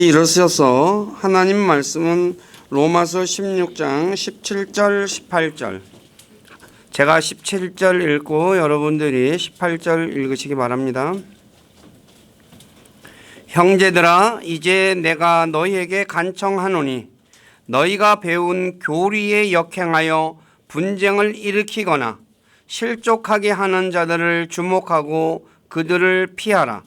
일어서서 하나님 말씀은 로마서 16장 17절 18절, 제가 17절 읽고 여러분들이 18절 읽으시기 바랍니다. 형제들아, 이제 내가 너희에게 간청하노니 너희가 배운 교리에 역행하여 분쟁을 일으키거나 실족하게 하는 자들을 주목하고 그들을 피하라.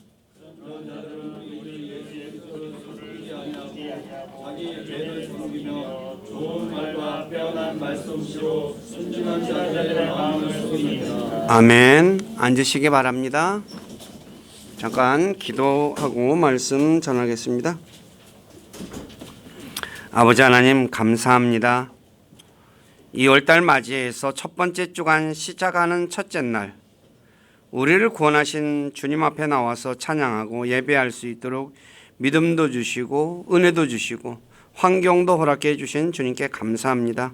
아멘. 앉으시기 바랍니다. 잠깐 기도하고 말씀 전하겠습니다. 아버지 하나님, 감사합니다. 2월달 맞이해서 첫 번째 주간 시작하는 첫째 날, 우리를 구원하신 주님 앞에 나와서 찬양하고 예배할 수 있도록 믿음도 주시고 은혜도 주시고 환경도 허락해 주신 주님께 감사합니다.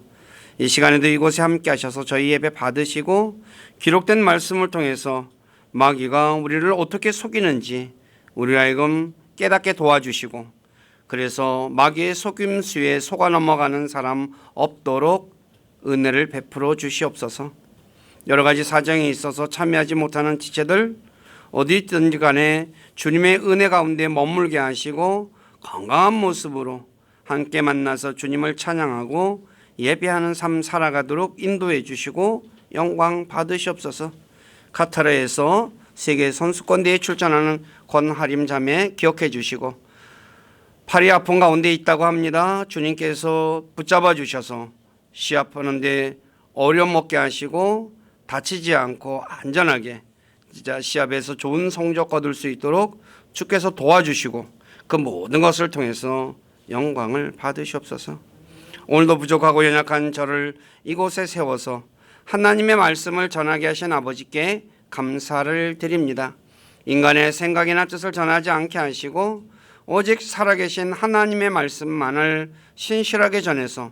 이 시간에도 이곳에 함께 하셔서 저희 예배 받으시고 기록된 말씀을 통해서 마귀가 우리를 어떻게 속이는지 우리 하여금 깨닫게 도와주시고, 그래서 마귀의 속임수에 속아 넘어가는 사람 없도록 은혜를 베풀어 주시옵소서. 여러 가지 사정이 있어서 참여하지 못하는 지체들 어디 있든지 간에 주님의 은혜 가운데 머물게 하시고 건강한 모습으로 함께 만나서 주님을 찬양하고 예배하는 삶 살아가도록 인도해 주시고 영광 받으시옵소서. 카타르에서 세계 선수권대회에 출전하는 권하림 자매 기억해 주시고, 팔이 아픈 가운데 있다고 합니다. 주님께서 붙잡아 주셔서 시합하는데 어려움 없게 하시고 다치지 않고 안전하게 진짜 시합에서 좋은 성적 거둘 수 있도록 주께서 도와주시고 그 모든 것을 통해서 영광을 받으시옵소서. 오늘도 부족하고 연약한 저를 이곳에 세워서 하나님의 말씀을 전하게 하신 아버지께 감사를 드립니다. 인간의 생각이나 뜻을 전하지 않게 하시고 오직 살아계신 하나님의 말씀만을 신실하게 전해서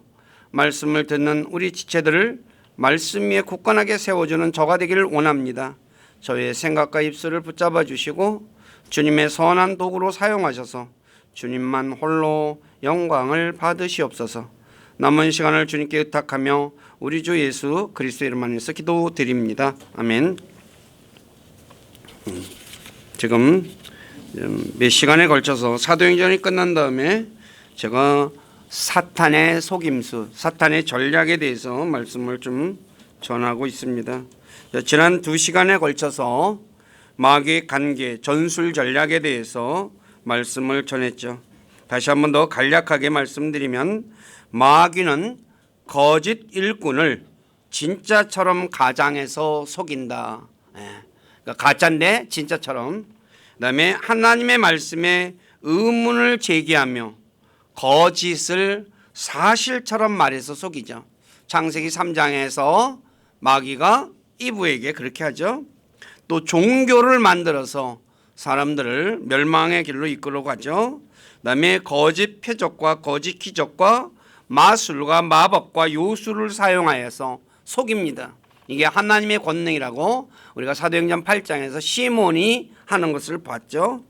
말씀을 듣는 우리 지체들을 말씀 위에 굳건하게 세워주는 저가 되기를 원합니다. 저의 생각과 입술을 붙잡아 주시고 주님의 선한 도구로 사용하셔서 주님만 홀로 영광을 받으시옵소서. 남은 시간을 주님께 의탁하며 우리 주 예수 그리스도 이름 안에서 기도드립니다. 아멘. 지금 몇 시간에 걸쳐서 사도행전이 끝난 다음에 제가 사탄의 속임수, 사탄의 전략에 대해서 말씀을 좀 전하고 있습니다. 지난 2시간에 걸쳐서 마귀의 관계, 전술 전략에 대해서 말씀을 전했죠. 다시 한번 더 간략하게 말씀드리면 마귀는 거짓 일꾼을 진짜처럼 가장해서 속인다. 그러니까 가짜인데 진짜처럼. 그다음에 하나님의 말씀에 의문을 제기하며 거짓을 사실처럼 말해서 속이죠. 창세기 3장에서 마귀가 이브에게 그렇게 하죠. 또 종교를 만들어서 사람들을 멸망의 길로 이끌어 가죠. 그다음에 거짓 표적과 거짓 기적과 마술과 마법과 요술을 사용하여서 속입니다. 이게 하나님의 권능이라고 우리가 사도행전 8장에서 시몬이 하는 것을 봤죠.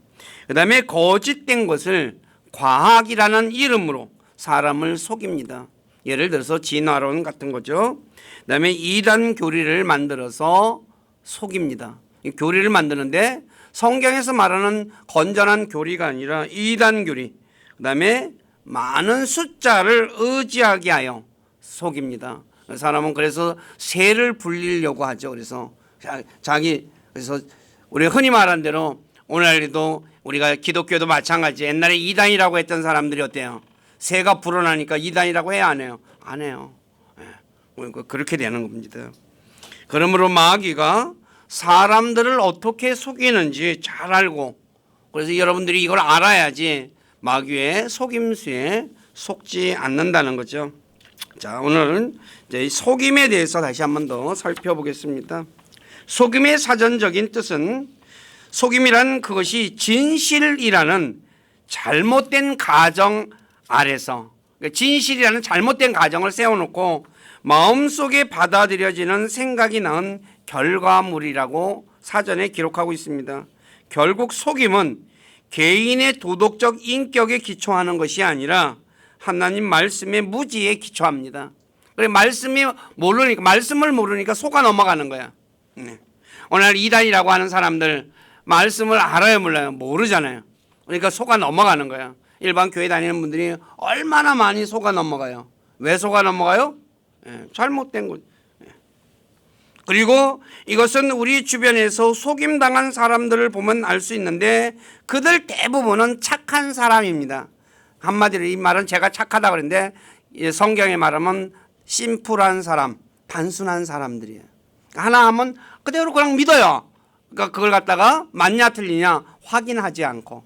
그다음에 거짓된 것을 과학이라는 이름으로 사람을 속입니다. 예를 들어서 진화론 같은 거죠. 그다음에 이단 교리를 만들어서 속입니다. 이 교리를 만드는데 성경에서 말하는 건전한 교리가 아니라 이단 교리, 그다음에 많은 숫자를 의지하게 하여 속입니다. 사람은 그래서 세를 불리려고 하죠. 그래서 그래서 우리 흔히 말하는 대로 오늘날에도 우리가 기독교도 마찬가지. 옛날에 이단이라고 했던 사람들이 어때요? 세가 불어나니까 이단이라고 해야 안 해요? 안 해요. 그렇게 되는 겁니다. 그러므로 마귀가 사람들을 어떻게 속이는지 잘 알고, 그래서 여러분들이 이걸 알아야지 마귀의 속임수에 속지 않는다는 거죠. 자, 오늘은 이제 속임에 대해서 다시 한번 더 살펴보겠습니다. 속임의 사전적인 뜻은, 속임이란 그것이 진실이라는 잘못된 가정 아래서, 진실이라는 잘못된 가정을 세워놓고 마음속에 받아들여지는 생각이 낳은 결과물이라고 사전에 기록하고 있습니다. 결국 속임은 개인의 도덕적 인격에 기초하는 것이 아니라 하나님 말씀의 무지에 기초합니다. 그래 말씀을 모르니까 속아 넘어가는 거야. 오늘 이단이라고 하는 사람들 말씀을 알아요, 몰라요? 모르잖아요. 그러니까 속아 넘어가는 거야. 일반 교회 다니는 분들이 얼마나 많이 속아 넘어가요. 왜 속아 넘어가요? 잘못된 것. 그리고 이것은 우리 주변에서 속임당한 사람들을 보면 알 수 있는데 그들 대부분은 착한 사람입니다. 한마디로 이 말은 제가 착하다고 그랬는데 성경에 말하면 심플한 사람, 단순한 사람들이에요. 하나 하면 그대로 그냥 믿어요. 그러니까 그걸 갖다가 맞냐 틀리냐 확인하지 않고.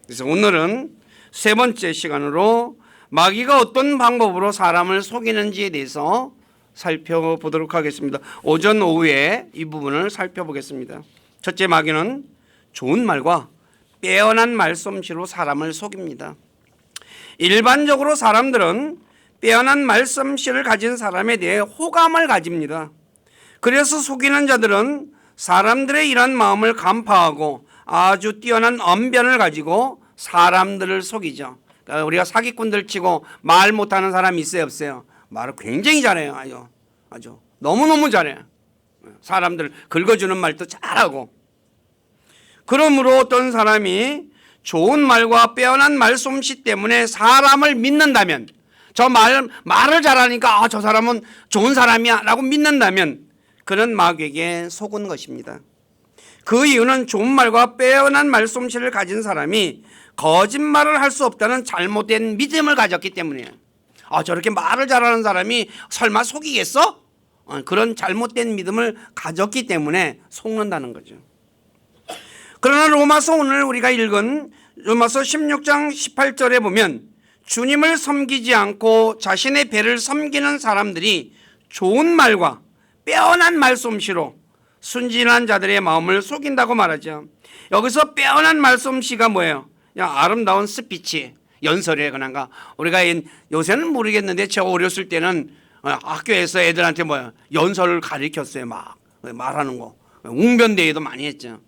그래서 오늘은 세 번째 시간으로 마귀가 어떤 방법으로 사람을 속이는지에 대해서 살펴보도록 하겠습니다. 오전 오후에 이 부분을 살펴보겠습니다. 첫째, 마귀는 좋은 말과 빼어난 말솜씨로 사람을 속입니다. 일반적으로 사람들은 빼어난 말솜씨를 가진 사람에 대해 호감을 가집니다. 그래서 속이는 자들은 사람들의 이런 마음을 간파하고 아주 뛰어난 언변을 가지고 사람들을 속이죠. 그러니까 우리가 사기꾼들 치고 말 못하는 사람이 있어요, 없어요? 말을 굉장히 잘해요. 아주 너무너무 잘해요. 사람들 긁어주는 말도 잘하고. 그러므로 어떤 사람이 좋은 말과 빼어난 말솜씨 때문에 사람을 믿는다면, 저 말을 잘하니까 저 사람은 좋은 사람이야 라고 믿는다면 그는 마귀에게 속은 것입니다. 그 이유는 좋은 말과 빼어난 말솜씨를 가진 사람이 거짓말을 할 수 없다는 잘못된 믿음을 가졌기 때문이에요. 저렇게 말을 잘하는 사람이 설마 속이겠어? 그런 잘못된 믿음을 가졌기 때문에 속는다는 거죠. 그러나 로마서 오늘 우리가 읽은 로마서 16장 18절에 보면 주님을 섬기지 않고 자신의 배를 섬기는 사람들이 좋은 말과 빼어난 말솜씨로 순진한 자들의 마음을 속인다고 말하죠. 여기서 빼어난 말솜씨가 뭐예요? 그냥 아름다운 스피치, 연설이에요. 그런가 우리가 요새는 모르겠는데 제가 어렸을 때는 학교에서 애들한테 연설을 가르쳤어요. 막 말하는 거, 웅변대회도 많이 했죠.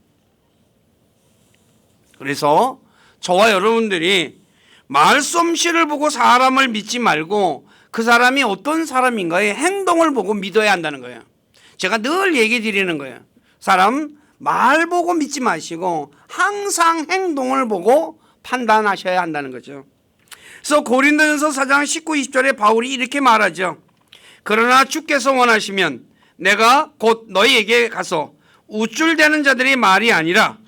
그래서 저와 여러분들이 말솜씨를 보고 사람을 믿지 말고 그 사람이 어떤 사람인가의 행동을 보고 믿어야 한다는 거예요. 제가 늘 얘기 드리는 거예요. 사람 말 보고 믿지 마시고 항상 행동을 보고 판단하셔야 한다는 거죠. 그래서 고린도전서 4장 19, 20절에 바울이 이렇게 말하죠. 그러나 주께서 원하시면 내가 곧 너희에게 가서 우쭐대는 자들의 말이 아니라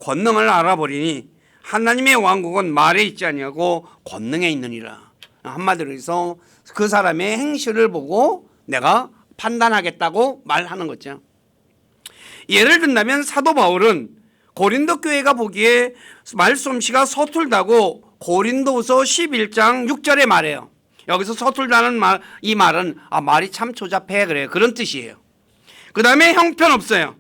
권능을 알아버리니 하나님의 왕국은 말에 있지 아니하고 권능에 있느니라. 한마디로 해서 그 사람의 행실을 보고 내가 판단하겠다고 말하는 거죠. 예를 든다면 사도 바울은 고린도 교회가 보기에 말솜씨가 서툴다고 고린도서 11장 6절에 말해요. 여기서 서툴다는 이 말은 말이 참 조잡해 그래요. 그런 뜻이에요. 그 다음에 형편없어요.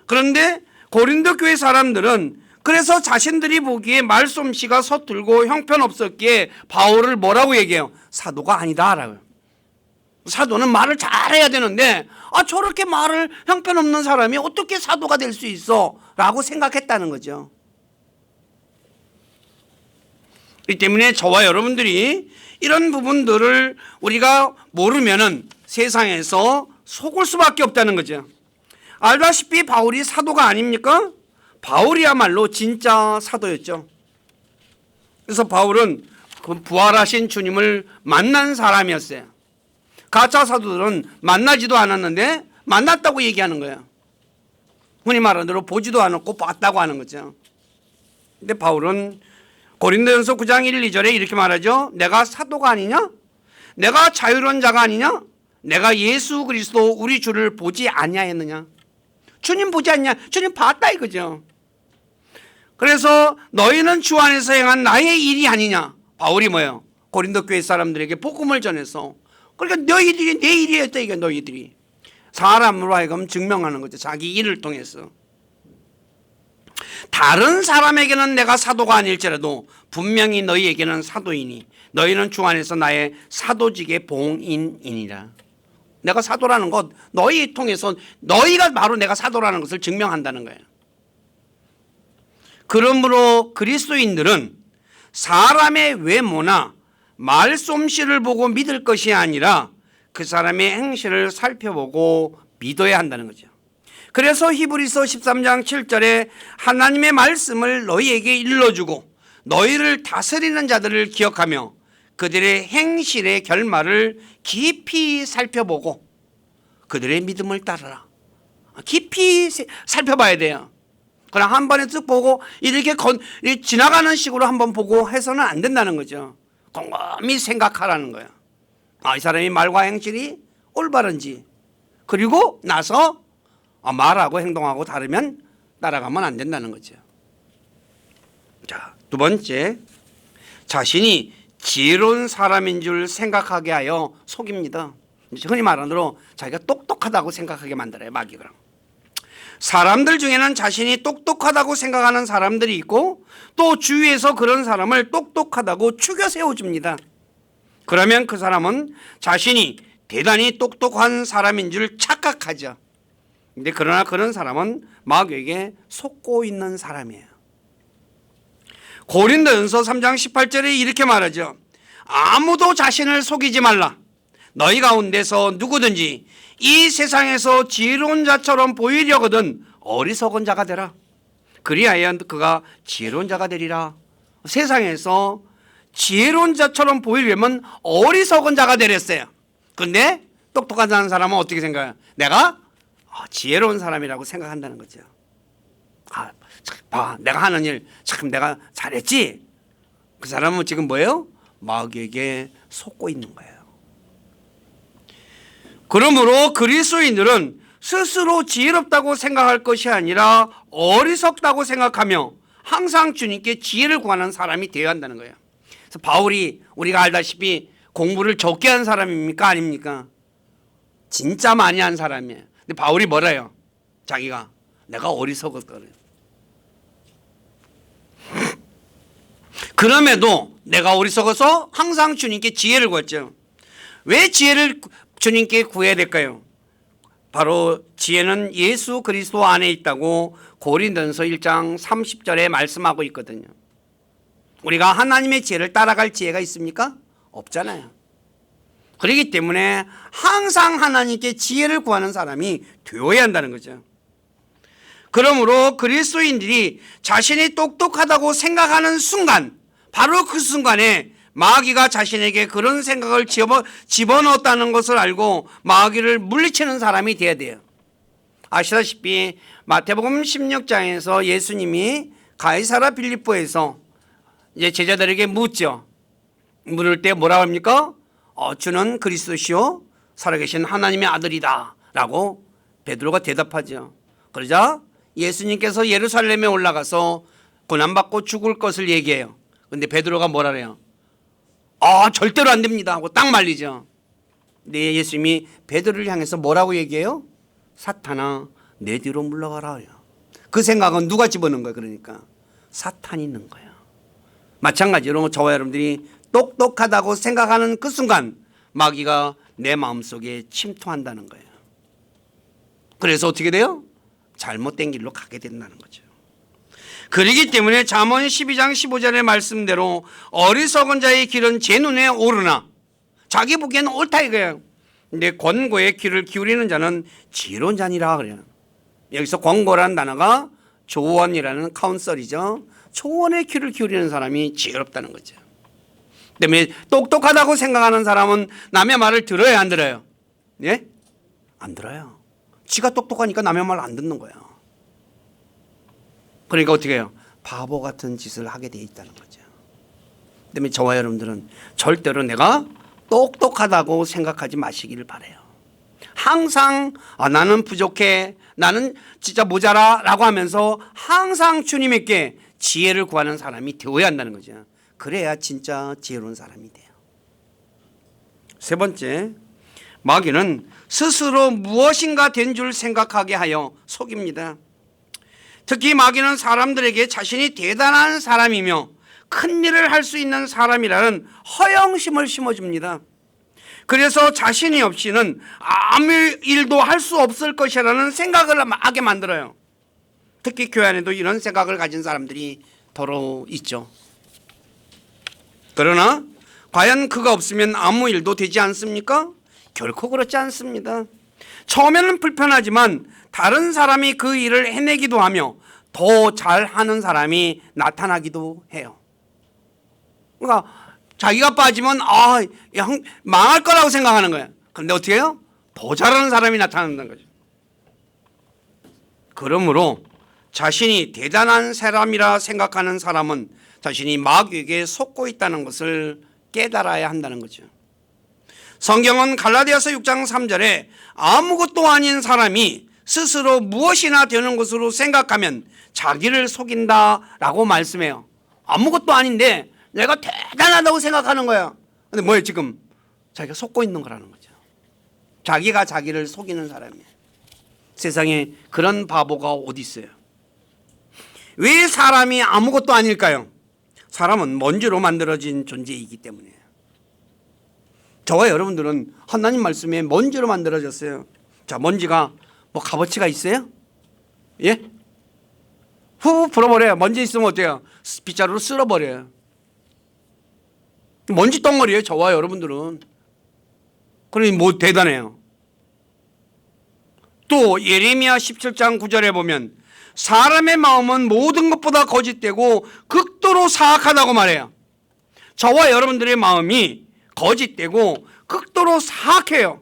그런데 고린도 교회 사람들은 그래서 자신들이 보기에 말솜씨가 서툴고 형편없었기에 바울을 뭐라고 얘기해요? 사도가 아니다라고요. 사도는 말을 잘해야 되는데 저렇게 말을 형편없는 사람이 어떻게 사도가 될 수 있어? 라고 생각했다는 거죠. 이 때문에 저와 여러분들이 이런 부분들을 우리가 모르면은 세상에서 속을 수밖에 없다는 거죠. 알다시피 바울이 사도가 아닙니까? 바울이야말로 진짜 사도였죠. 그래서 바울은 그 부활하신 주님을 만난 사람이었어요. 가짜 사도들은 만나지도 않았는데 만났다고 얘기하는 거예요. 흔히 말하는 대로 보지도 않았고 봤다고 하는 거죠. 근데 바울은 고린도전서 9장 1, 2절에 이렇게 말하죠. 내가 사도가 아니냐? 내가 자유로운 자가 아니냐? 내가 예수 그리스도 우리 주를 보지 아니하였느냐? 주님 보지 않냐? 주님 봤다 이거죠. 그래서 너희는 주 안에서 행한 나의 일이 아니냐? 바울이 뭐예요? 고린도 교회 사람들에게 복음을 전해서 그러니까 너희들이 내 일이었다 이게 너희들이 사람으로 하여금 증명하는 거죠. 자기 일을 통해서. 다른 사람에게는 내가 사도가 아닐지라도 분명히 너희에게는 사도이니 너희는 주 안에서 나의 사도직의 봉인이니라. 내가 사도라는 것 너희 통해서 너희가 바로 내가 사도라는 것을 증명한다는 거예요. 그러므로 그리스도인들은 사람의 외모나 말솜씨를 보고 믿을 것이 아니라 그 사람의 행실을 살펴보고 믿어야 한다는 거죠. 그래서 히브리서 13장 7절에 하나님의 말씀을 너희에게 일러주고 너희를 다스리는 자들을 기억하며 그들의 행실의 결말을 깊이 살펴보고 그들의 믿음을 따르라. 깊이 살펴봐야 돼요. 그냥 한 번에 쓱 보고 이렇게 지나가는 식으로 한번 보고 해서는 안 된다는 거죠. 곰곰이 생각하라는 거예요. 이 사람이 말과 행실이 올바른지, 그리고 나서 말하고 행동하고 다르면 따라가면 안 된다는 거죠. 자, 두 번째, 자신이 지혜로운 사람인 줄 생각하게 하여 속입니다. 흔히 말하는 대로 자기가 똑똑하다고 생각하게 만들어요, 마귀가. 사람들 중에는 자신이 똑똑하다고 생각하는 사람들이 있고 또 주위에서 그런 사람을 똑똑하다고 추겨 세워줍니다. 그러면 그 사람은 자신이 대단히 똑똑한 사람인 줄 착각하죠. 근데 그러나 그런 사람은 마귀에게 속고 있는 사람이에요. 고린도전서 3장 18절에 이렇게 말하죠. 아무도 자신을 속이지 말라. 너희 가운데서 누구든지 이 세상에서 지혜로운 자처럼 보이려거든 어리석은 자가 되라. 그리하여 그가 지혜로운 자가 되리라. 세상에서 지혜로운 자처럼 보이려면 어리석은 자가 되랬어요. 근데 똑똑한 사람은 어떻게 생각해요? 내가 지혜로운 사람이라고 생각한다는 거죠. 봐, 내가 하는 일 참 내가 잘했지. 그 사람은 지금 뭐예요? 마귀에게 속고 있는 거예요. 그러므로 그리스도인들은 스스로 지혜롭다고 생각할 것이 아니라 어리석다고 생각하며 항상 주님께 지혜를 구하는 사람이 되어야 한다는 거예요. 그래서 바울이 우리가 알다시피 공부를 적게 한 사람입니까? 아닙니까? 진짜 많이 한 사람이에요. 근데 바울이 뭐래요? 자기가 내가 어리석었다 그래요. 그럼에도 내가 어리석어서 항상 주님께 지혜를 구했죠. 왜 지혜를 주님께 구해야 될까요? 바로 지혜는 예수 그리스도 안에 있다고 고린도전서 1장 30절에 말씀하고 있거든요. 우리가 하나님의 지혜를 따라갈 지혜가 있습니까? 없잖아요. 그렇기 때문에 항상 하나님께 지혜를 구하는 사람이 되어야 한다는 거죠. 그러므로 그리스도인들이 자신이 똑똑하다고 생각하는 순간, 바로 그 순간에 마귀가 자신에게 그런 생각을 집어넣었다는 것을 알고 마귀를 물리치는 사람이 되어야 돼요. 아시다시피 마태복음 16장에서 예수님이 가이사라 빌립보에서 이제 제자들에게 묻죠. 물을 때 뭐라고 합니까? 주는 그리스도시요 살아계신 하나님의 아들이다 라고 베드로가 대답하죠. 그러자 예수님께서 예루살렘에 올라가서 고난받고 죽을 것을 얘기해요. 근데 베드로가 뭐라 그래요? 절대로 안 됩니다 하고 딱 말리죠. 근데 예수님이 베드로를 향해서 뭐라고 얘기해요? 사탄아 내 뒤로 물러가라 그래요. 그 생각은 누가 집어넣은 거예요? 그러니까 사탄이 있는 거예요. 마찬가지로 저와 여러분들이 똑똑하다고 생각하는 그 순간 마귀가 내 마음속에 침투한다는 거예요. 그래서 어떻게 돼요? 잘못된 길로 가게 된다는 거죠. 그렇기 때문에 잠언 12장 15절의 말씀대로 어리석은 자의 길은 제 눈에 오르나 자기 보기에는 옳다 이거예요. 근데 권고의 귀를 기울이는 자는 지혜로운 자니라 그래요. 여기서 권고라는 단어가 조언이라는 카운셀이죠. 조언의 귀를 기울이는 사람이 지혜롭다는 거죠. 때문에 똑똑하다고 생각하는 사람은 남의 말을 들어야 안 들어요? 예? 안 들어요. 지가 똑똑하니까 남의 말 안 듣는 거예요. 그러니까 어떻게 해요? 바보 같은 짓을 하게 돼 있다는 거죠. 때문에 저와 여러분들은 절대로 내가 똑똑하다고 생각하지 마시기를 바라요. 항상 나는 부족해, 나는 진짜 모자라 라고 하면서 항상 주님께 지혜를 구하는 사람이 되어야 한다는 거죠. 그래야 진짜 지혜로운 사람이 돼요. 세 번째, 마귀는 스스로 무엇인가 된 줄 생각하게 하여 속입니다. 특히 마귀는 사람들에게 자신이 대단한 사람이며 큰 일을 할 수 있는 사람이라는 허영심을 심어줍니다. 그래서 자신이 없이는 아무 일도 할 수 없을 것이라는 생각을 하게 만들어요. 특히 교회 안에도 이런 생각을 가진 사람들이 더러 있죠. 그러나 과연 그가 없으면 아무 일도 되지 않습니까? 결코 그렇지 않습니다. 처음에는 불편하지만 다른 사람이 그 일을 해내기도 하며 더 잘하는 사람이 나타나기도 해요. 그러니까 자기가 빠지면 망할 거라고 생각하는 거예요. 그런데 어떻게 해요? 더 잘하는 사람이 나타난다는 거죠. 그러므로 자신이 대단한 사람이라 생각하는 사람은 자신이 마귀에게 속고 있다는 것을 깨달아야 한다는 거죠. 성경은 갈라디아서 6장 3절에 아무것도 아닌 사람이 스스로 무엇이나 되는 것으로 생각하면 자기를 속인다라고 말씀해요. 아무것도 아닌데 내가 대단하다고 생각하는 거야. 근데 뭐예요? 지금 자기가 속고 있는 거라는 거죠. 자기가 자기를 속이는 사람이에요. 세상에 그런 바보가 어디 있어요? 왜 사람이 아무것도 아닐까요? 사람은 먼지로 만들어진 존재이기 때문이에요. 저와 여러분들은 하나님 말씀에 먼지로 만들어졌어요. 자, 먼지가 뭐 값어치가 있어요? 예? 후 불어버려요. 먼지 있으면 어때요? 빗자루로 쓸어버려요. 먼지 덩어리예요. 저와 여러분들은. 그러니 뭐 대단해요. 또 예레미야 17장 9절에 보면 사람의 마음은 모든 것보다 거짓되고 극도로 사악하다고 말해요. 저와 여러분들의 마음이 거짓되고 극도로 사악해요.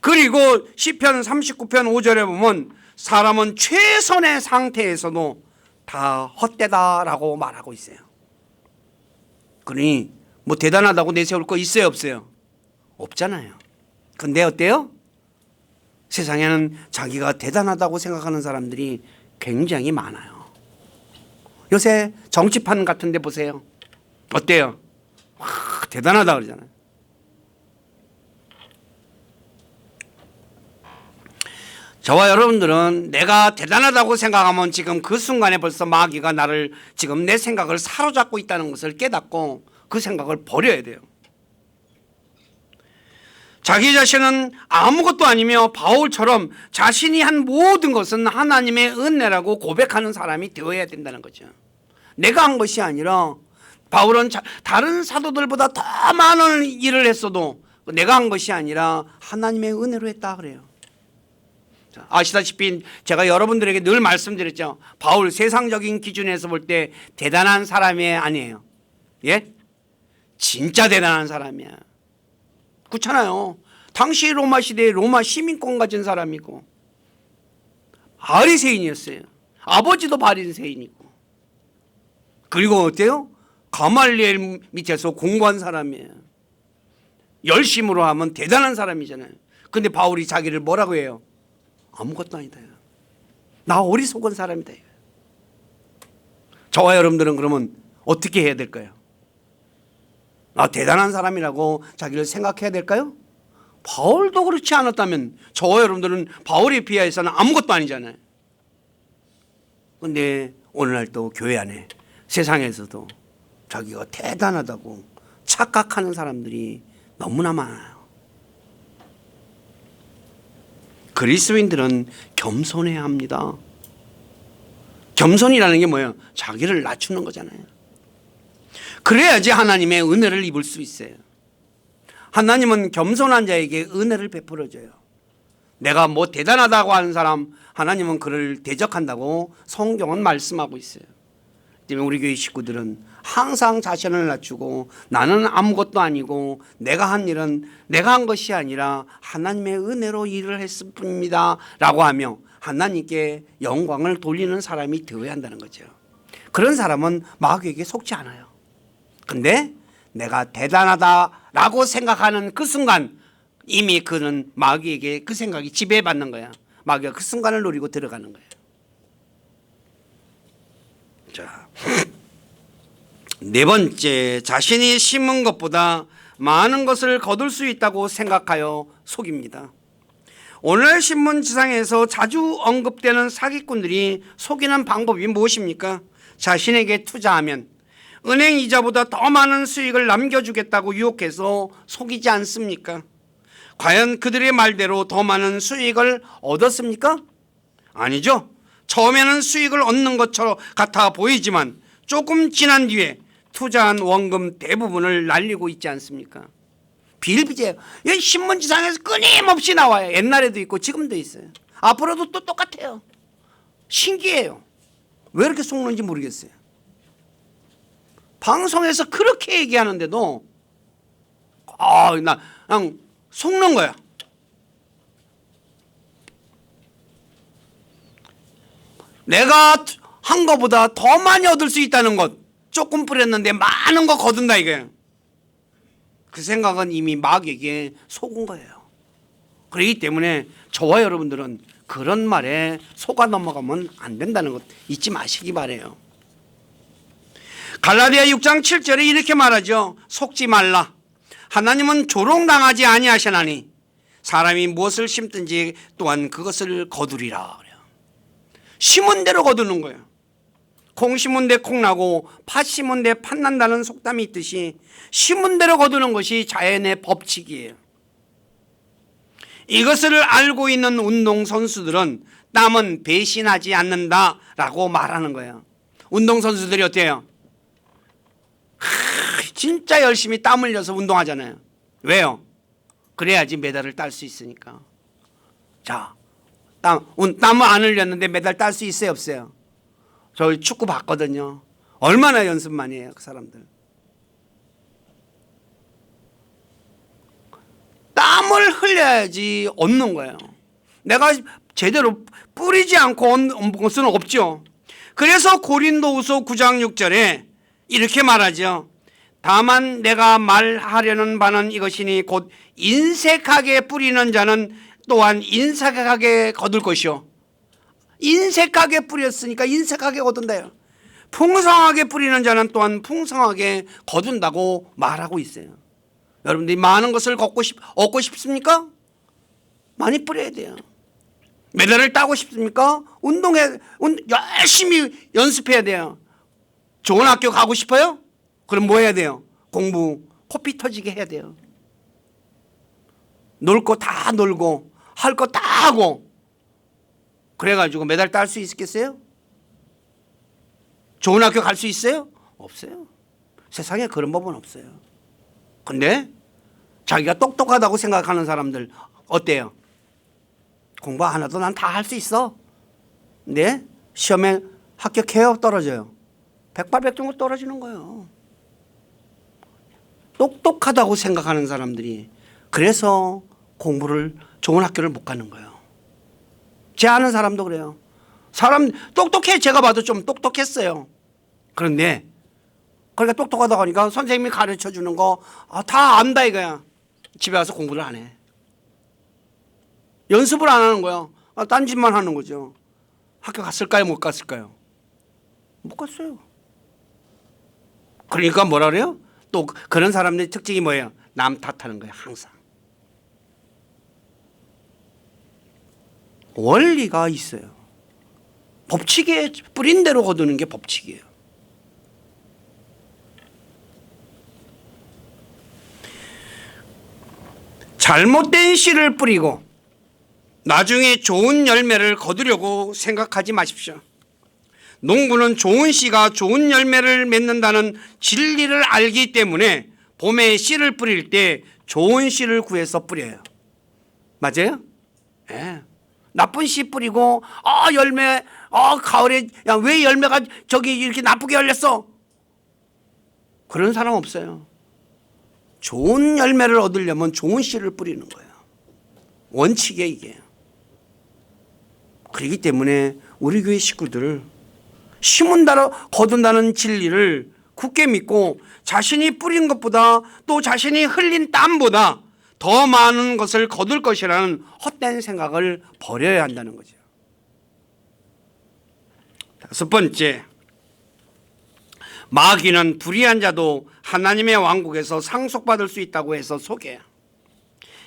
그리고 시편 39편 5절에 보면 사람은 최선의 상태에서도 다 헛되다라고 말하고 있어요. 그러니 뭐 대단하다고 내세울 거 있어요, 없어요? 없잖아요. 근데 어때요? 세상에는 자기가 대단하다고 생각하는 사람들이 굉장히 많아요. 요새 정치판 같은 데 보세요. 어때요? 와, 대단하다 그러잖아요. 저와 여러분들은 내가 대단하다고 생각하면 지금 그 순간에 벌써 마귀가 나를 지금 내 생각을 사로잡고 있다는 것을 깨닫고 그 생각을 버려야 돼요. 자기 자신은 아무것도 아니며 바울처럼 자신이 한 모든 것은 하나님의 은혜라고 고백하는 사람이 되어야 된다는 거죠. 내가 한 것이 아니라 바울은 다른 사도들보다 더 많은 일을 했어도 내가 한 것이 아니라 하나님의 은혜로 했다 그래요. 아시다시피 제가 여러분들에게 늘 말씀드렸죠. 바울 세상적인 기준에서 볼 때 대단한 사람이 아니에요. 예? 진짜 대단한 사람이야. 그렇잖아요. 당시 로마 시대에 로마 시민권 가진 사람이고 바리새인이었어요. 아버지도 바리새인이고. 그리고 어때요? 가말리엘 밑에서 공부한 사람이에요. 열심으로 하면 대단한 사람이잖아요. 근데 바울이 자기를 뭐라고 해요? 아무것도 아니다. 나 어리석은 사람이다. 저와 여러분들은 그러면 어떻게 해야 될까요? 나 대단한 사람이라고 자기를 생각해야 될까요? 바울도 그렇지 않았다면 저와 여러분들은 바울에 비하해서는 아무것도 아니잖아요. 그런데 오늘날 또 교회 안에 세상에서도 자기가 대단하다고 착각하는 사람들이 너무나 많아요. 그리스도인들은 겸손해야 합니다. 겸손이라는 게 뭐예요? 자기를 낮추는 거잖아요. 그래야지 하나님의 은혜를 입을 수 있어요. 하나님은 겸손한 자에게 은혜를 베풀어줘요. 내가 뭐 대단하다고 하는 사람 하나님은 그를 대적한다고 성경은 말씀하고 있어요. 때문에 우리 교회 식구들은 항상 자신을 낮추고 나는 아무것도 아니고 내가 한 일은 내가 한 것이 아니라 하나님의 은혜로 일을 했을 뿐입니다 라고 하며 하나님께 영광을 돌리는 사람이 되어야 한다는 거죠. 그런 사람은 마귀에게 속지 않아요. 근데 내가 대단하다라고 생각하는 그 순간 이미 그는 마귀에게 그 생각이 지배받는 거야. 마귀가 그 순간을 노리고 들어가는 거예요. 자, 네 번째, 자신이 심은 것보다 많은 것을 거둘 수 있다고 생각하여 속입니다. 오늘 신문지상에서 자주 언급되는 사기꾼들이 속이는 방법이 무엇입니까? 자신에게 투자하면 은행 이자보다 더 많은 수익을 남겨주겠다고 유혹해서 속이지 않습니까? 과연 그들의 말대로 더 많은 수익을 얻었습니까? 아니죠. 처음에는 수익을 얻는 것처럼 같아 보이지만 조금 지난 뒤에 투자한 원금 대부분을 날리고 있지 않습니까? 비일비재예요. 여기 신문지상에서 끊임없이 나와요. 옛날에도 있고 지금도 있어요. 앞으로도 또 똑같아요. 신기해요. 왜 이렇게 속는지 모르겠어요. 방송에서 그렇게 얘기하는데도 나 그냥 속는 거야. 내가 한 거보다 더 많이 얻을 수 있다는 것, 조금 뿌렸는데 많은 거 거둔다 이거예요. 그 생각은 이미 마귀에게 속은 거예요. 그렇기 때문에 저와 여러분들은 그런 말에 속아 넘어가면 안 된다는 것 잊지 마시기 바라요. 갈라디아 6장 7절에 이렇게 말하죠. 속지 말라. 하나님은 조롱당하지 아니하시나니 사람이 무엇을 심든지 또한 그것을 거두리라. 그래요. 심은 대로 거두는 거예요. 콩 심은 데 콩 나고 팥 심은 데 팥 난다는 속담이 있듯이 심은 대로 거두는 것이 자연의 법칙이에요. 이것을 알고 있는 운동선수들은 땀은 배신하지 않는다라고 말하는 거예요. 운동선수들이 어때요? 진짜 열심히 땀 흘려서 운동하잖아요. 왜요? 그래야지 메달을 딸 수 있으니까. 자, 땀을 안 흘렸는데 메달 딸 수 있어요, 없어요? 저 축구 봤거든요. 얼마나 연습 많이 해요, 그 사람들. 땀을 흘려야지 얻는 거예요. 내가 제대로 뿌리지 않고 얻는 것은 없죠. 그래서 고린도후서 9장 6절에 이렇게 말하죠. 다만 내가 말하려는 바는 이것이니 곧 인색하게 뿌리는 자는 또한 인색하게 거둘 것이요. 인색하게 뿌렸으니까 인색하게 거둔다요. 풍성하게 뿌리는 자는 또한 풍성하게 거둔다고 말하고 있어요. 여러분들이 많은 것을 얻고 싶습니까? 많이 뿌려야 돼요. 메달을 따고 싶습니까? 열심히 연습해야 돼요. 좋은 학교 가고 싶어요? 그럼 뭐 해야 돼요? 공부 코피 터지게 해야 돼요. 놀 거 다 놀고 할 거 다 하고 그래가지고 메달 딸 수 있겠어요? 좋은 학교 갈 수 있어요? 없어요. 세상에 그런 법은 없어요. 근데 자기가 똑똑하다고 생각하는 사람들 어때요? 공부 안 해도 난 다 할 수 있어. 근데 시험에 합격해요? 떨어져요? 백발백중으로 떨어지는 거예요. 똑똑하다고 생각하는 사람들이 그래서 공부를 좋은 학교를 못 가는 거예요. 제 아는 사람도 그래요. 사람 똑똑해. 제가 봐도 좀 똑똑했어요. 그런데 그러니까 똑똑하다고 하니까 선생님이 가르쳐 주는 거 다 안다 이거야. 집에 와서 공부를 안 해. 연습을 안 하는 거야. 딴 짓만 하는 거죠. 학교 갔을까요? 못 갔을까요? 못 갔어요. 그러니까 뭐라 그래요? 또 그런 사람들의 특징이 뭐예요? 남 탓하는 거예요. 항상. 원리가 있어요. 법칙에 뿌린 대로 거두는 게 법칙이에요. 잘못된 씨를 뿌리고 나중에 좋은 열매를 거두려고 생각하지 마십시오. 농부는 좋은 씨가 좋은 열매를 맺는다는 진리를 알기 때문에 봄에 씨를 뿌릴 때 좋은 씨를 구해서 뿌려요. 맞아요? 네. 나쁜 씨 뿌리고 열매 가을에 야, 왜 열매가 저기 이렇게 나쁘게 열렸어? 그런 사람 없어요. 좋은 열매를 얻으려면 좋은 씨를 뿌리는 거예요. 원칙이에요 이게. 그렇기 때문에 우리 교회 식구들 심은 대로 거둔다는 진리를 굳게 믿고 자신이 뿌린 것보다 또 자신이 흘린 땀보다 더 많은 것을 거둘 것이라는 헛된 생각을 버려야 한다는 거죠. 다섯 번째, 마귀는 불의한 자도 하나님의 왕국에서 상속받을 수 있다고 해서 속여요.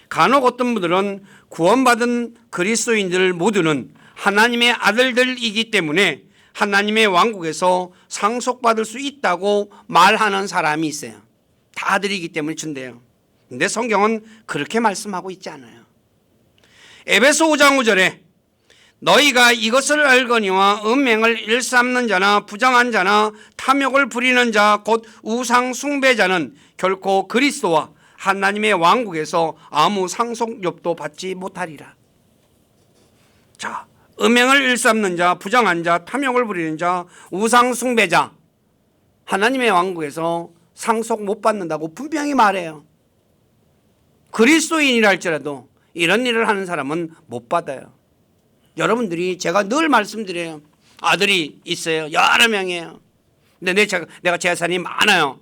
간혹 어떤 분들은 구원받은 그리스도인들 모두는 하나님의 아들들이기 때문에 하나님의 왕국에서 상속받을 수 있다고 말하는 사람이 있어요. 다 아들이기 때문에 준대요. 근데 성경은 그렇게 말씀하고 있지 않아요. 에베소 5장 5절에 너희가 이것을 알거니와 음행을 일삼는 자나 부정한 자나 탐욕을 부리는 자 곧 우상 숭배자는 결코 그리스도와 하나님의 왕국에서 아무 상속욕도 받지 못하리라. 자, 음행을 일삼는 자, 부정한 자, 탐욕을 부리는 자, 우상 숭배자, 하나님의 왕국에서 상속 못 받는다고 분명히 말해요. 그리스도인이라 할지라도 이런 일을 하는 사람은 못 받아요. 여러분들이, 제가 늘 말씀드려요. 아들이 있어요. 여러 명이에요. 근데 내가 재산이 많아요.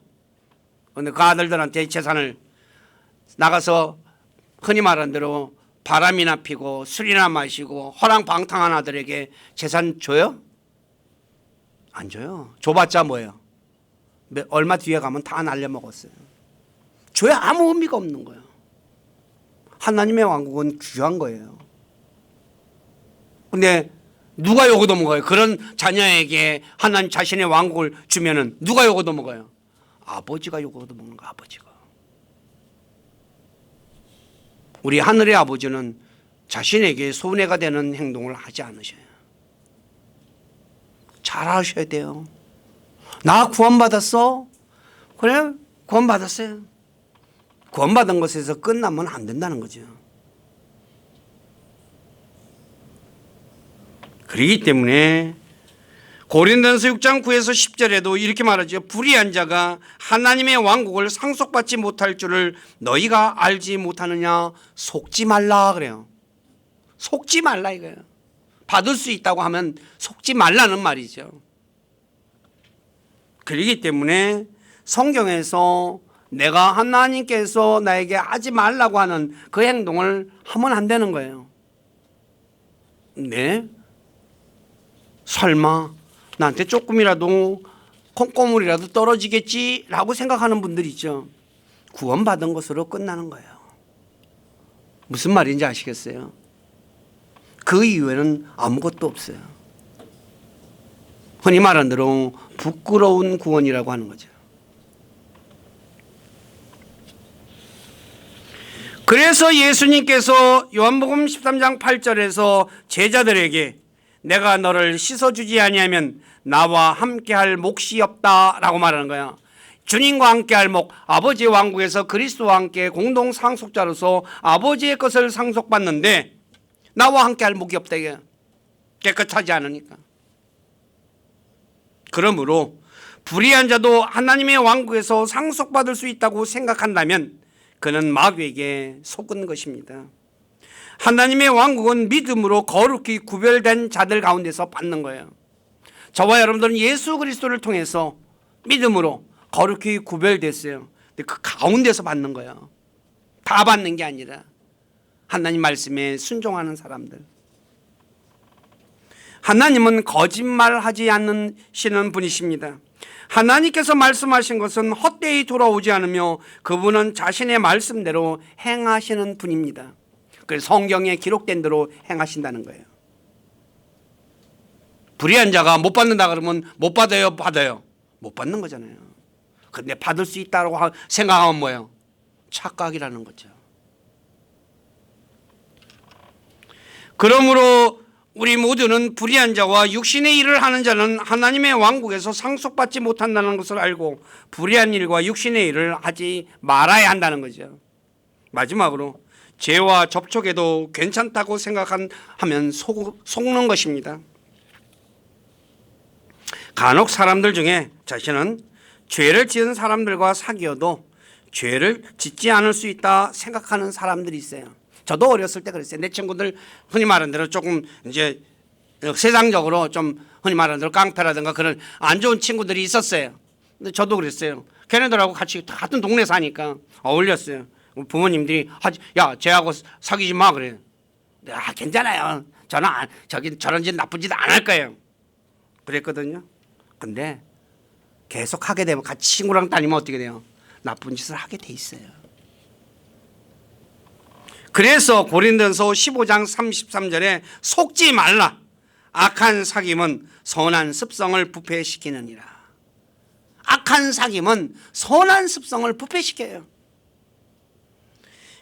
근데 그 아들들한테 재산을 나가서 흔히 말하는 대로 바람이나 피고 술이나 마시고 허랑방탕한 아들에게 재산 줘요? 안 줘요. 줘봤자 뭐예요? 얼마 뒤에 가면 다 날려먹었어요. 줘야 아무 의미가 없는 거예요. 하나님의 왕국은 귀한 거예요. 근데 누가 요거 넘어가요? 그런 자녀에게 하나님 자신의 왕국을 주면은 누가 요거 넘어가요? 아버지가 요거 넘어가는 거, 아버지가. 우리 하늘의 아버지는 자신에게 손해가 되는 행동을 하지 않으셔요. 잘 하셔야 돼요. 나 구원받았어? 그래, 구원받았어요. 구원받은 것에서 끝나면 안 된다는 거죠. 그렇기 때문에 고린도전서 6장 9에서 10절에도 이렇게 말하죠. 불의한 자가 하나님의 왕국을 상속받지 못할 줄을 너희가 알지 못하느냐. 속지 말라 그래요. 속지 말라 이거예요. 받을 수 있다고 하면 속지 말라는 말이죠. 그렇기 때문에 성경에서 내가 하나님께서 나에게 하지 말라고 하는 그 행동을 하면 안 되는 거예요. 네? 설마 나한테 조금이라도 콩고물이라도 떨어지겠지라고 생각하는 분들이 있죠. 구원받은 것으로 끝나는 거예요. 무슨 말인지 아시겠어요? 그 이후에는 아무것도 없어요. 흔히 말하는 대로 부끄러운 구원이라고 하는 거죠. 그래서 예수님께서 요한복음 13장 8절에서 제자들에게 내가 너를 씻어주지 아니하면 나와 함께할 몫이 없다라고 말하는 거야. 주님과 함께할 몫, 아버지의 왕국에서 그리스도와 함께 공동 상속자로서 아버지의 것을 상속받는데 나와 함께할 몫이 없다 이게. 깨끗하지 않으니까. 그러므로 불의한 자도 하나님의 왕국에서 상속받을 수 있다고 생각한다면 그는 마귀에게 속은 것입니다. 하나님의 왕국은 믿음으로 거룩히 구별된 자들 가운데서 받는 거예요. 저와 여러분들은 예수 그리스도를 통해서 믿음으로 거룩히 구별됐어요. 근데 그 가운데서 받는 거예요. 다 받는 게 아니라 하나님 말씀에 순종하는 사람들. 하나님은 거짓말하지 않으시는 분이십니다. 하나님께서 말씀하신 것은 헛되이 돌아오지 않으며 그분은 자신의 말씀대로 행하시는 분입니다. 그래서 성경에 기록된 대로 행하신다는 거예요. 불의한 자가 못 받는다 그러면 못 받아요, 받아요? 못 받는 거잖아요. 그런데 받을 수 있다고 생각하면 뭐예요? 착각이라는 거죠. 그러므로 우리 모두는 불의한 자와 육신의 일을 하는 자는 하나님의 왕국에서 상속받지 못한다는 것을 알고 불의한 일과 육신의 일을 하지 말아야 한다는 거죠. 마지막으로 죄와 접촉해도 괜찮다고 생각하면 속는 것입니다. 간혹 사람들 중에 자신은 죄를 지은 사람들과 사귀어도 죄를 짓지 않을 수 있다 생각하는 사람들이 있어요. 저도 어렸을 때 그랬어요. 내 친구들 흔히 말하는 대로 조금 이제 세상적으로 좀 흔히 말하는 대로 깡패라든가 그런 안 좋은 친구들이 있었어요. 근데 저도 그랬어요. 걔네들하고 같이 같은 동네 사니까 어울렸어요. 부모님들이 야 쟤하고 사귀지 마 그래요. 아 괜찮아요. 저는 저런 짓 나쁜 짓 안 할 거예요. 그랬거든요. 근데 계속 하게 되면 같이 친구랑 다니면 어떻게 돼요? 나쁜 짓을 하게 돼 있어요. 그래서 고린도전서 15장 33절에 속지 말라. 악한 사귐은 선한 습성을 부패시키느니라. 악한 사귐은 선한 습성을 부패시켜요.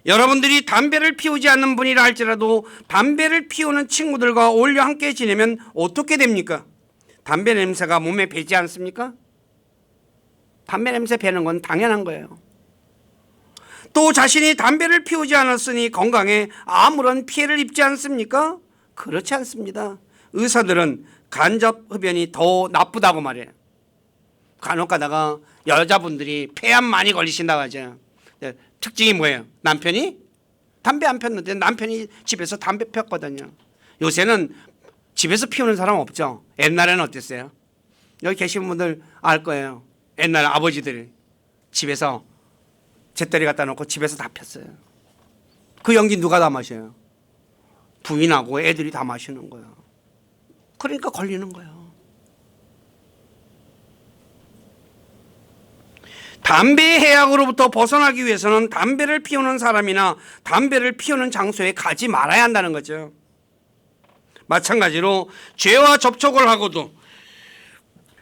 여러분들이 담배를 피우지 않는 분이라 할지라도 담배를 피우는 친구들과 어울려 함께 지내면 어떻게 됩니까? 담배 냄새가 몸에 배지 않습니까? 담배 냄새 배는 건 당연한 거예요. 또 자신이 담배를 피우지 않았으니 건강에 아무런 피해를 입지 않습니까? 그렇지 않습니다. 의사들은 간접 흡연이 더 나쁘다고 말해요. 간혹 가다가 여자분들이 폐암 많이 걸리신다고 하죠. 특징이 뭐예요? 남편이 담배 안 폈는데 남편이 집에서 담배 폈거든요. 요새는 집에서 피우는 사람 없죠. 옛날에는 어땠어요? 여기 계신 분들 알 거예요. 옛날 아버지들이 집에서 잿더리 갖다 놓고 집에서 다 폈어요. 그 연기 누가 다 마셔요? 부인하고 애들이 다 마시는 거예요. 그러니까 걸리는 거예요. 담배 해악으로부터 벗어나기 위해서는 담배를 피우는 사람이나 담배를 피우는 장소에 가지 말아야 한다는 거죠. 마찬가지로 죄와 접촉을 하고도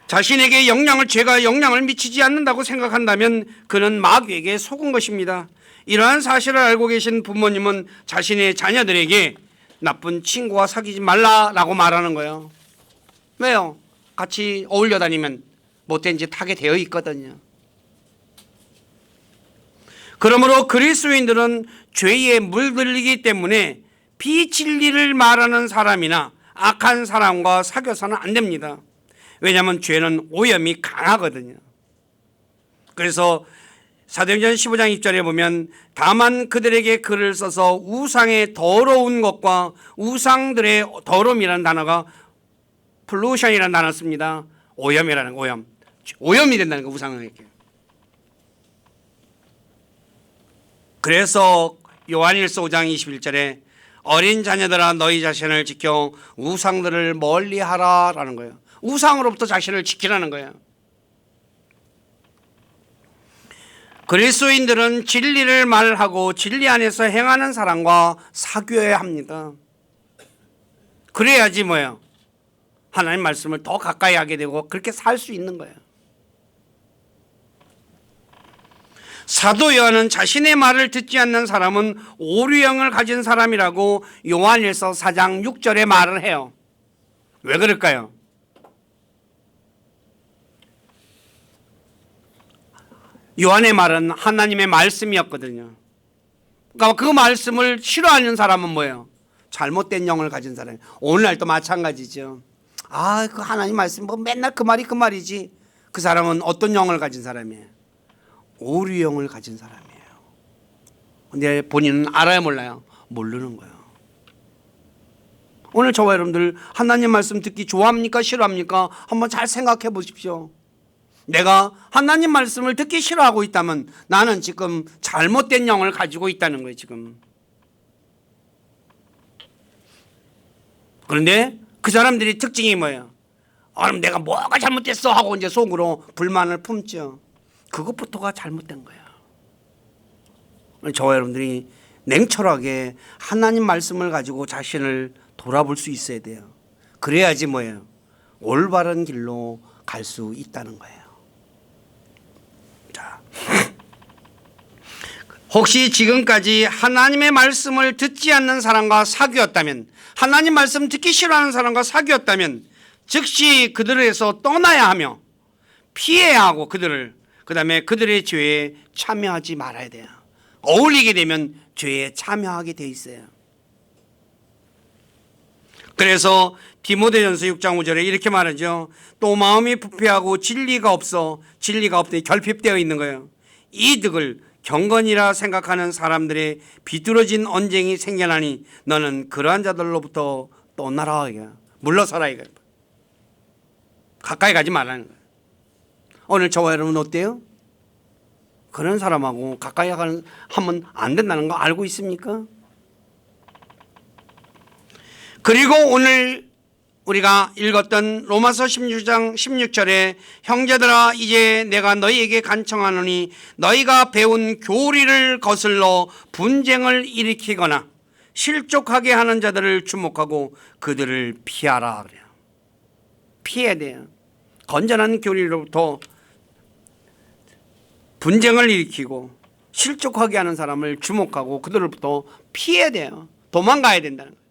자신에게 죄가 영향을 미치지 않는다고 생각한다면 그는 마귀에게 속은 것입니다. 이러한 사실을 알고 계신 부모님은 자신의 자녀들에게 나쁜 친구와 사귀지 말라라고 말하는 거예요. 왜요? 같이 어울려 다니면 못된 짓 하게 되어 있거든요. 그러므로 그리스도인들은 죄에 물들리기 때문에 비진리를 말하는 사람이나 악한 사람과 사귀어서는 안 됩니다. 왜냐하면 죄는 오염이 강하거든요. 그래서 사도행전 15장 6절에 보면 다만 그들에게 글을 써서 우상의 더러운 것과 우상들의 더러움이라는 단어가 pollution이라는 단어를 씁니다. 오염이라는 오염. 오염이 된다는 거 우상에게. 그래서 요한일서 5장 21절에 어린 자녀들아 너희 자신을 지켜 우상들을 멀리하라 라는 거예요. 우상으로부터 자신을 지키라는 거예요. 그리스도인들은 진리를 말하고 진리 안에서 행하는 사람과 사귀어야 합니다. 그래야지 뭐예요? 하나님 말씀을 더 가까이 하게 되고 그렇게 살 수 있는 거예요. 사도 요한은 자신의 말을 듣지 않는 사람은 오류형을 가진 사람이라고 요한일서 4장 6절에 말을 해요. 왜 그럴까요? 요한의 말은 하나님의 말씀이었거든요. 그러니까 그 말씀을 싫어하는 사람은 뭐예요? 잘못된 영을 가진 사람이에요. 오늘날도 마찬가지죠. 그 하나님 말씀 뭐 맨날 그 말이지. 그 사람은 어떤 영을 가진 사람이에요? 오류영을 가진 사람이에요. 근데 본인은 알아요 몰라요? 모르는 거예요. 오늘 저와 여러분들 하나님 말씀 듣기 좋아합니까 싫어합니까? 한번 잘 생각해 보십시오. 내가 하나님 말씀을 듣기 싫어하고 있다면 나는 지금 잘못된 영을 가지고 있다는 거예요. 지금. 그런데 그 사람들이 특징이 뭐예요? 그럼 내가 뭐가 잘못됐어 하고 이제 속으로 불만을 품죠. 그것부터가 잘못된 거예요. 저와 여러분들이 냉철하게 하나님 말씀을 가지고 자신을 돌아볼 수 있어야 돼요. 그래야지 뭐예요? 올바른 길로 갈 수 있다는 거예요. 자, 혹시 지금까지 하나님의 말씀을 듣지 않는 사람과 사귀었다면, 하나님 말씀 듣기 싫어하는 사람과 사귀었다면 즉시 그들에서 떠나야 하며 피해야 하고 그 다음에 그들의 죄에 참여하지 말아야 돼요. 어울리게 되면 죄에 참여하게 돼 있어요. 그래서 디모데전서 6장 5절에 이렇게 말하죠. 또 마음이 부패하고 진리가 없더니 결핍되어 있는 거예요. 이득을 경건이라 생각하는 사람들의 비뚤어진 언쟁이 생겨나니 너는 그러한 자들로부터 떠나라. 물러서라. 가까이 가지 말라는 거예요. 오늘 저와 여러분 어때요? 그런 사람하고 가까이 하면 안 된다는 거 알고 있습니까? 그리고 오늘 우리가 읽었던 로마서 16장 16절에 형제들아 이제 내가 너희에게 간청하노니 너희가 배운 교리를 거슬러 분쟁을 일으키거나 실족하게 하는 자들을 주목하고 그들을 피하라 그래요. 피해야 돼요. 건전한 교리로부터 분쟁을 일으키고 실족하게 하는 사람을 주목하고 그들로부터 피해야 돼요. 도망가야 된다는 거예요.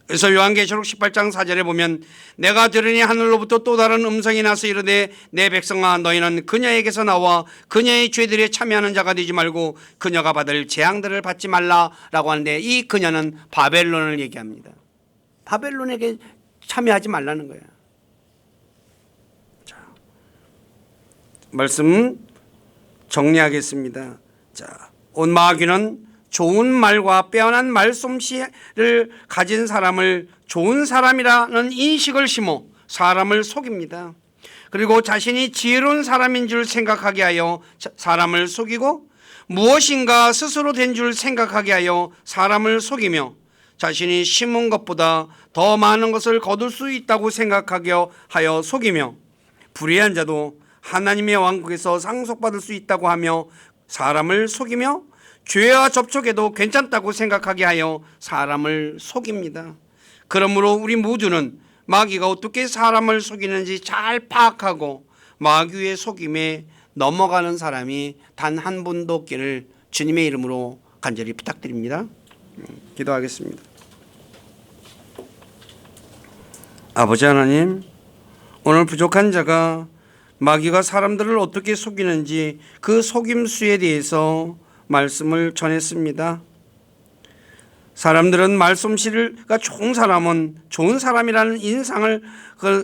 그래서 요한계시록 18장 4절에 보면 내가 들으니 하늘로부터 또 다른 음성이 나서 이르되 내 백성아 너희는 그녀에게서 나와 그녀의 죄들에 참여하는 자가 되지 말고 그녀가 받을 재앙들을 받지 말라라고 하는데 이 그녀는 바벨론을 얘기합니다. 바벨론에게 참여하지 말라는 거예요. 자, 말씀 정리하겠습니다. 자, 온 마귀는 좋은 말과 빼어난 말솜씨를 가진 사람을 좋은 사람이라는 인식을 심어 사람을 속입니다. 그리고 자신이 지혜로운 사람인 줄 생각하게 하여 사람을 속이고 무엇인가 스스로 된 줄 생각하게 하여 사람을 속이며 자신이 심은 것보다 더 많은 것을 거둘 수 있다고 생각하게 하여 속이며 불의한 자도 하나님의 왕국에서 상속받을 수 있다고 하며 사람을 속이며 죄와 접촉해도 괜찮다고 생각하게 하여 사람을 속입니다. 그러므로 우리 모두는 마귀가 어떻게 사람을 속이는지 잘 파악하고 마귀의 속임에 넘어가는 사람이 단 한 분도 없기를 주님의 이름으로 간절히 부탁드립니다. 기도하겠습니다. 아버지 하나님, 오늘 부족한 자가 마귀가 사람들을 어떻게 속이는지 그 속임수에 대해서 말씀을 전했습니다. 사람들은 말솜씨가 좋은 사람은 좋은 사람이라는 인상을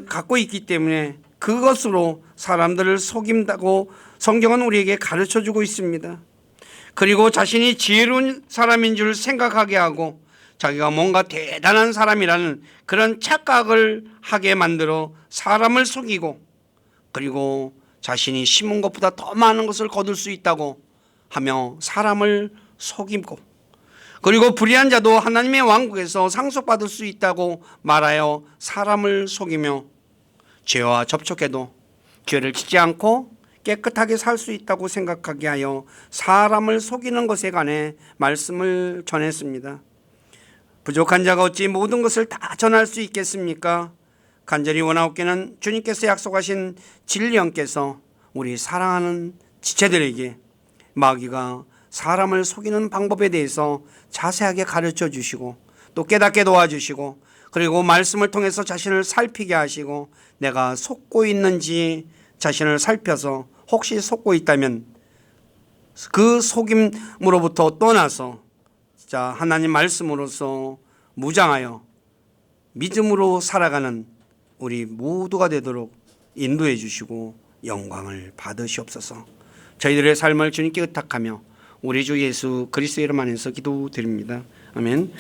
갖고 있기 때문에 그것으로 사람들을 속인다고 성경은 우리에게 가르쳐주고 있습니다. 그리고 자신이 지혜로운 사람인 줄 생각하게 하고 자기가 뭔가 대단한 사람이라는 그런 착각을 하게 만들어 사람을 속이고 그리고 자신이 심은 것보다 더 많은 것을 거둘 수 있다고 하며 사람을 속이고 그리고 불의한 자도 하나님의 왕국에서 상속받을 수 있다고 말하여 사람을 속이며 죄와 접촉해도 죄를 짓지 않고 깨끗하게 살 수 있다고 생각하게 하여 사람을 속이는 것에 관해 말씀을 전했습니다. 부족한 자가 어찌 모든 것을 다 전할 수 있겠습니까? 간절히 원하옵기는 주님께서 약속하신 진리 영께서 우리 사랑하는 지체들에게 마귀가 사람을 속이는 방법에 대해서 자세하게 가르쳐 주시고 또 깨닫게 도와주시고 그리고 말씀을 통해서 자신을 살피게 하시고 내가 속고 있는지 자신을 살펴서 혹시 속고 있다면 그 속임으로부터 떠나서 진짜 하나님 말씀으로서 무장하여 믿음으로 살아가는 우리 모두가 되도록 인도해 주시고 영광을 받으시옵소서. 저희들의 삶을 주님께 의탁하며 우리 주 예수 그리스도의 이름 안에서 기도드립니다. 아멘.